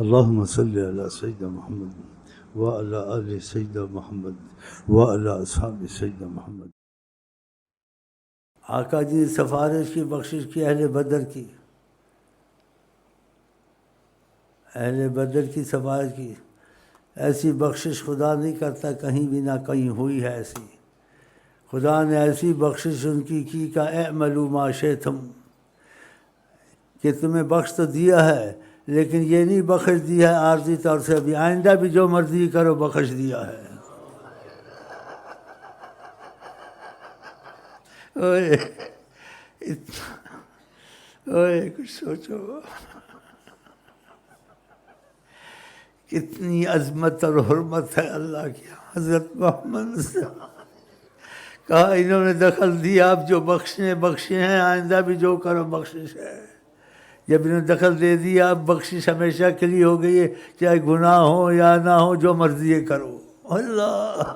اللهم صل على سيدنا محمد وعلى آل سيدنا محمد وعلى أصحاب سيدنا محمد. آقا جی نے سفارش کی، بخشش کی اہل بدر کی، اہل بدر کی سفارش کی. ایسی بخشش خدا نہیں کرتا کہیں بھی، نہ کہیں ہوئی ہے ایسی. خدا نے ایسی بخشش ان کی کہ اعملوا ما شئتم، کہ تمہیں بخش تو دیا ہے لیکن یہ نہیں بخش دیا ہے عارضی طور سے، ابھی آئندہ بھی جو مرضی کرو بخش دیا ہے. اوئے کچھ سوچو، کتنی عظمت اور حرمت ہے اللہ کی. حضرت محمد سے کہا انہوں نے دخل دیا، اب جو بخشے ہیں، آئندہ بھی جو کرو بخشش ہے. جب انہوں نے دخل دے دیا اب بخشش ہمیشہ کے لیے ہو گئی ہے، چاہے گناہ ہو یا نہ ہو، جو مرضی کرو. اللہ